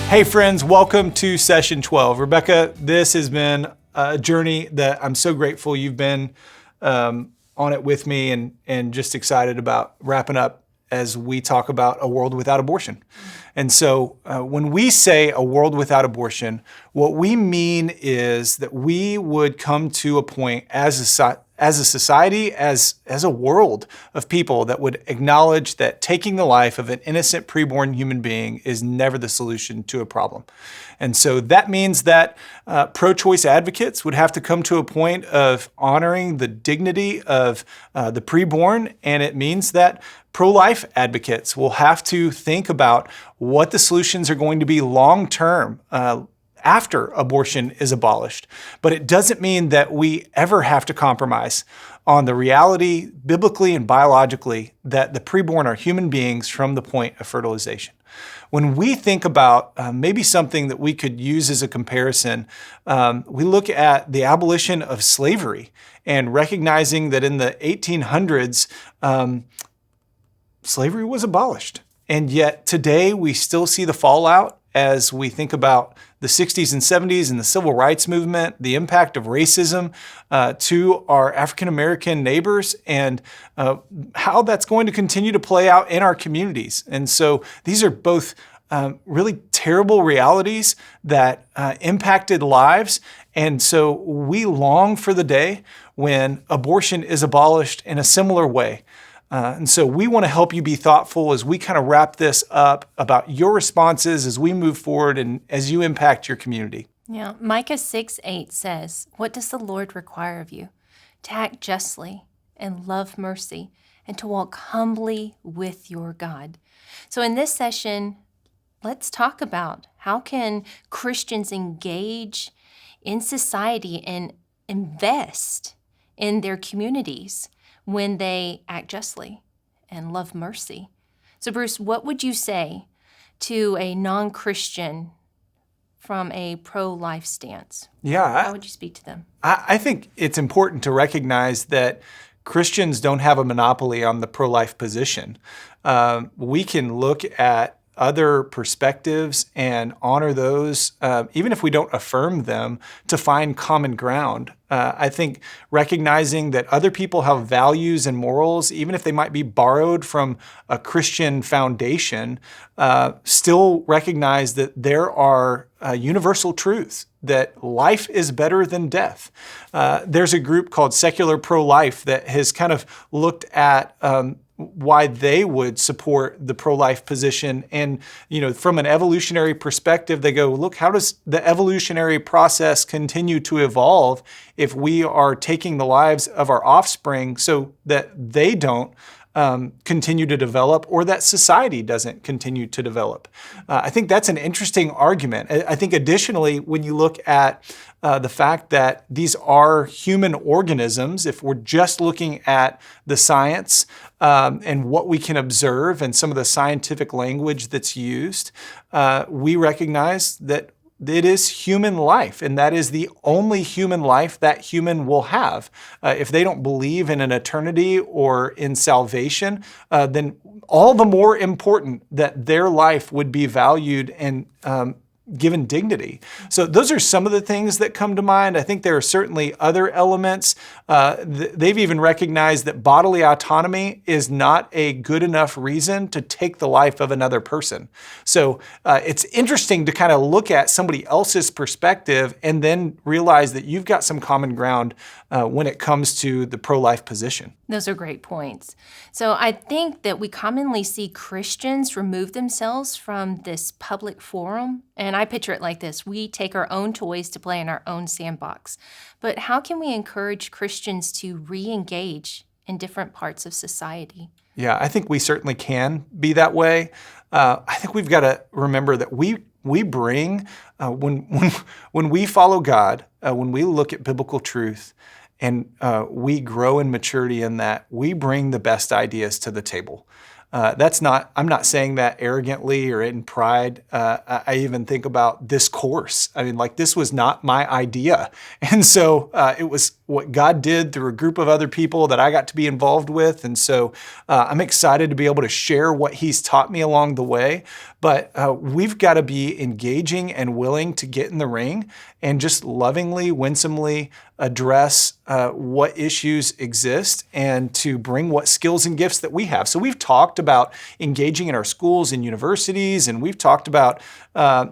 Hey friends, welcome to session 12. Rebecca, this has been a journey that I'm so grateful you've been on it with me and just excited about wrapping up as we talk about a world without abortion. And so when we say a world without abortion, what we mean is that we would come to a point as a society, as a world of people that would acknowledge that taking the life of an innocent preborn human being is never the solution to a problem. And so that means that pro-choice advocates would have to come to a point of honoring the dignity of the preborn, and it means that pro-life advocates will have to think about what the solutions are going to be long-term after abortion is abolished. But it doesn't mean that we ever have to compromise on the reality, biblically and biologically, that the preborn are human beings from the point of fertilization. When we think about maybe something that we could use as a comparison, we look at the abolition of slavery and recognizing that in the 1800s, slavery was abolished. And yet today we still see the fallout as we think about the 60s and 70s and the civil rights movement, the impact of racism to our African-American neighbors, and how that's going to continue to play out in our communities. And so these are both really terrible realities that impacted lives. And so we long for the day when abortion is abolished in a similar way. And so we want to help you be thoughtful as we kind of wrap this up about your responses as we move forward and as you impact your community. Yeah, Micah 6:8 says, "What does the Lord require of you? To act justly and love mercy and to walk humbly with your God." So in this session, let's talk about how can Christians engage in society and invest in their communities when they act justly and love mercy. So Bruce, what would you say to a non-Christian from a pro-life stance? Yeah. How would you speak to them? I think it's important to recognize that Christians don't have a monopoly on the pro-life position. We can look at other perspectives and honor those, even if we don't affirm them, to find common ground. I think recognizing that other people have values and morals, even if they might be borrowed from a Christian foundation, still recognize that there are universal truths, that life is better than death. There's a group called Secular Pro-Life that has kind of looked at why they would support the pro-life position. And, from an evolutionary perspective, they go, look, how does the evolutionary process continue to evolve if we are taking the lives of our offspring so that they don't continue to develop, or that society doesn't continue to develop? I think that's an interesting argument. I think additionally, when you look at the fact that these are human organisms, if we're just looking at the science and what we can observe and some of the scientific language that's used, we recognize that it is human life, and that is the only human life that human will have. If they don't believe in an eternity or in salvation, then all the more important that their life would be valued and given dignity. So those are some of the things that come to mind. I think there are certainly other elements. They've even recognized that bodily autonomy is not a good enough reason to take the life of another person. So it's interesting to kind of look at somebody else's perspective and then realize that you've got some common ground when it comes to the pro-life position. Those are great points. So I think that we commonly see Christians remove themselves from this public forum. And I picture it like this: we take our own toys to play in our own sandbox. But how can we encourage Christians to re-engage in different parts of society? Yeah, I think we certainly can be that way. I think we've got to remember that we bring, when we follow God, when we look at biblical truth, and we grow in maturity in that, we bring the best ideas to the table. I'm not saying that arrogantly or in pride. I even think about this course. I mean, like, this was not my idea. And so it was what God did through a group of other people that I got to be involved with. And so I'm excited to be able to share what He's taught me along the way. But we've got to be engaging and willing to get in the ring and just lovingly, winsomely address what issues exist and to bring what skills and gifts that we have. So we've talked about engaging in our schools and universities, and we've talked about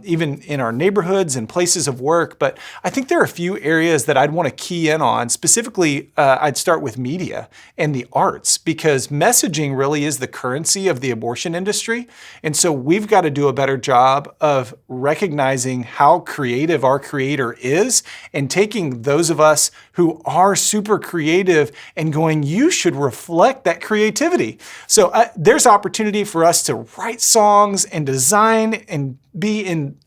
even in our neighborhoods and places of work. But I think there are a few areas that I'd want to key in on. Specifically, I'd start with media and the arts, because messaging really is the currency of the abortion industry. And so we've got to do a better job of recognizing how creative our Creator is and taking those of us who are super creative and going, you should reflect that creativity. So there's opportunity for us to write songs and design and be in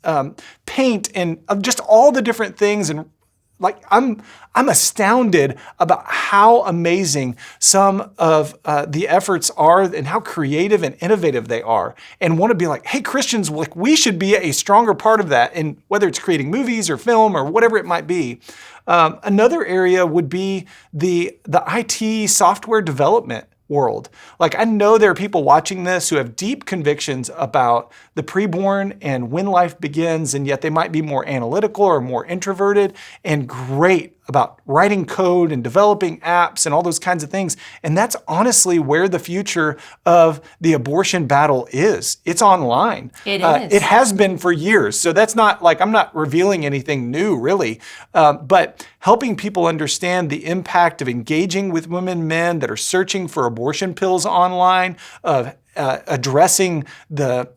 paint and just all the different things. And like, I'm astounded about how amazing some of the efforts are and how creative and innovative they are, and want to be like, hey, Christians, like, we should be a stronger part of that, and whether it's creating movies or film or whatever it might be. Another area would be the IT software development world. Like, I know there are people watching this who have deep convictions about the preborn and when life begins, and yet they might be more analytical or more introverted, and great about writing code and developing apps and all those kinds of things. And that's honestly where the future of the abortion battle is. It's online. It is. It has been for years. So that's not like, I'm not revealing anything new, really. But helping people understand the impact of engaging with women and men that are searching for abortion pills online, of addressing the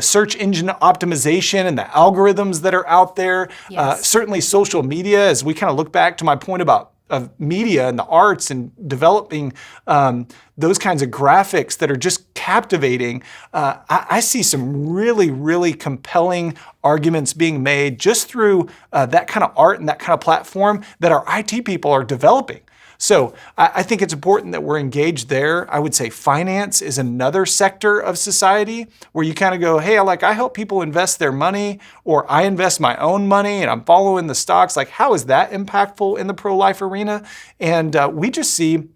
search engine optimization and the algorithms that are out there. Yes. Certainly social media, as we kind of look back to my point about of media and the arts and developing those kinds of graphics that are just captivating. I see some really, really compelling arguments being made just through that kind of art and that kind of platform that our IT people are developing. So I think it's important that we're engaged there. I would say finance is another sector of society where you kind of go, hey, I help people invest their money, or I invest my own money and I'm following the stocks. Like, how is that impactful in the pro-life arena? And we just see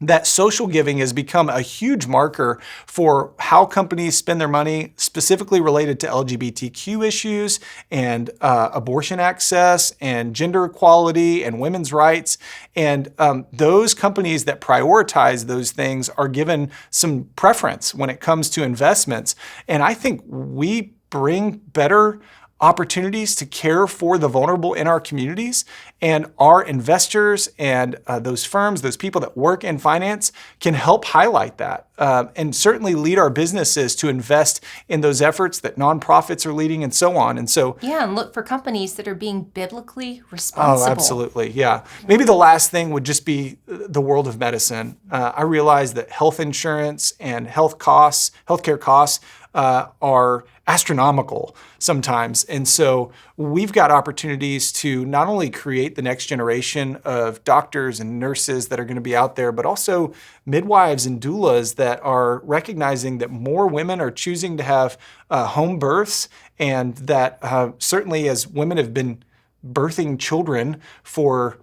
that social giving has become a huge marker for how companies spend their money, specifically related to LGBTQ issues and abortion access and gender equality and women's rights. And those companies that prioritize those things are given some preference when it comes to investments. And I think we bring better opportunities to care for the vulnerable in our communities, and our investors and those firms, those people that work in finance, can help highlight that and certainly lead our businesses to invest in those efforts that nonprofits are leading and so on. And so, yeah, and look for companies that are being biblically responsible. Oh, absolutely, yeah. Maybe the last thing would just be the world of medicine. I realize that health insurance and healthcare costs are astronomical sometimes. And so we've got opportunities to not only create the next generation of doctors and nurses that are going to be out there, but also midwives and doulas that are recognizing that more women are choosing to have home births, and that certainly as women have been birthing children for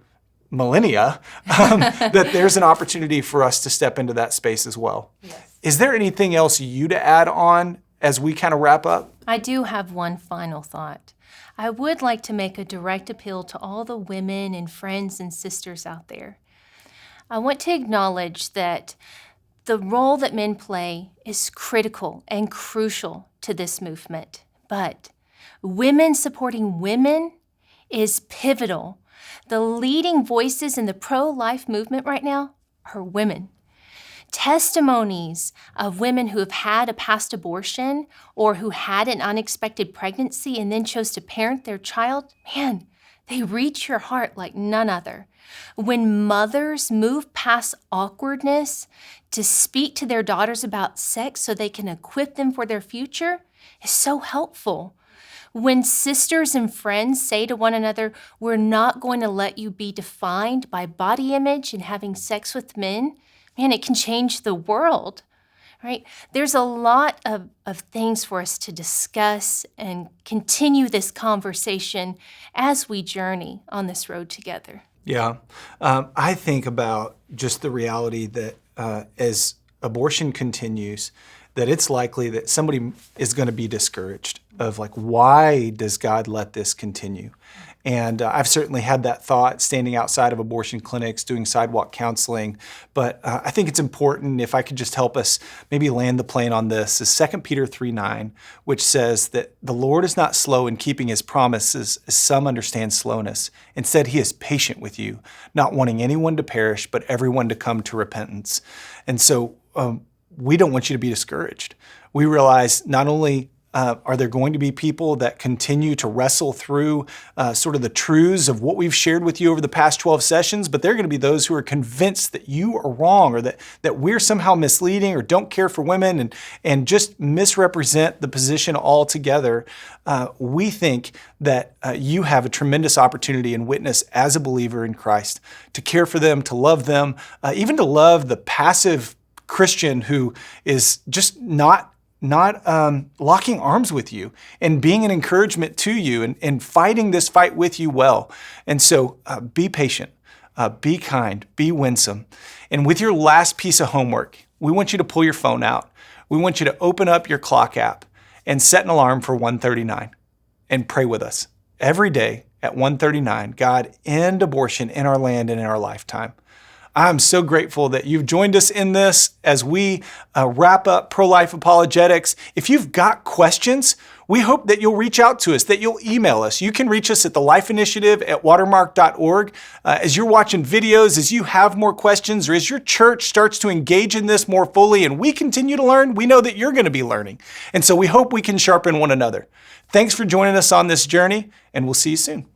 millennia, that there's an opportunity for us to step into that space as well. Yes. Is there anything else you to add on as we kind of wrap up? I do have one final thought. I would like to make a direct appeal to all the women and friends and sisters out there. I want to acknowledge that the role that men play is critical and crucial to this movement, but women supporting women is pivotal. The leading voices in the pro-life movement right now are women. Testimonies of women who have had a past abortion or who had an unexpected pregnancy and then chose to parent their child, man, they reach your heart like none other. When mothers move past awkwardness to speak to their daughters about sex so they can equip them for their future, is so helpful. When sisters and friends say to one another, we're not going to let you be defined by body image and having sex with men, man, it can change the world. right? There's a lot of things for us to discuss and continue this conversation as we journey on this road together. Yeah. I think about just the reality that as abortion continues, that it's likely that somebody is going to be discouraged of like, why does God let this continue? And I've certainly had that thought standing outside of abortion clinics, doing sidewalk counseling. But I think it's important, if I could just help us maybe land the plane on this, is 2 Peter 3:9, which says that the Lord is not slow in keeping his promises, as some understand slowness. Instead, he is patient with you, not wanting anyone to perish, but everyone to come to repentance. And so we don't want you to be discouraged. We realize not only are there going to be people that continue to wrestle through sort of the truths of what we've shared with you over the past 12 sessions, but there are going to be those who are convinced that you are wrong, or that we're somehow misleading or don't care for women and just misrepresent the position altogether. We think that you have a tremendous opportunity and witness as a believer in Christ to care for them, to love them, even to love the passive Christian who is just not locking arms with you and being an encouragement to you and fighting this fight with you well. And so be patient, be kind, be winsome. And with your last piece of homework, we want you to pull your phone out. We want you to open up your clock app and set an alarm for 1:39 and pray with us every day at 1:39. God, end abortion in our land and in our lifetime. I'm so grateful that you've joined us in this as we wrap up ProLife Apologetics. If you've got questions, we hope that you'll reach out to us, that you'll email us. You can reach us at the Life Initiative at watermark.org. As you're watching videos, as you have more questions, or as your church starts to engage in this more fully and we continue to learn, we know that you're going to be learning. And so we hope we can sharpen one another. Thanks for joining us on this journey, and we'll see you soon.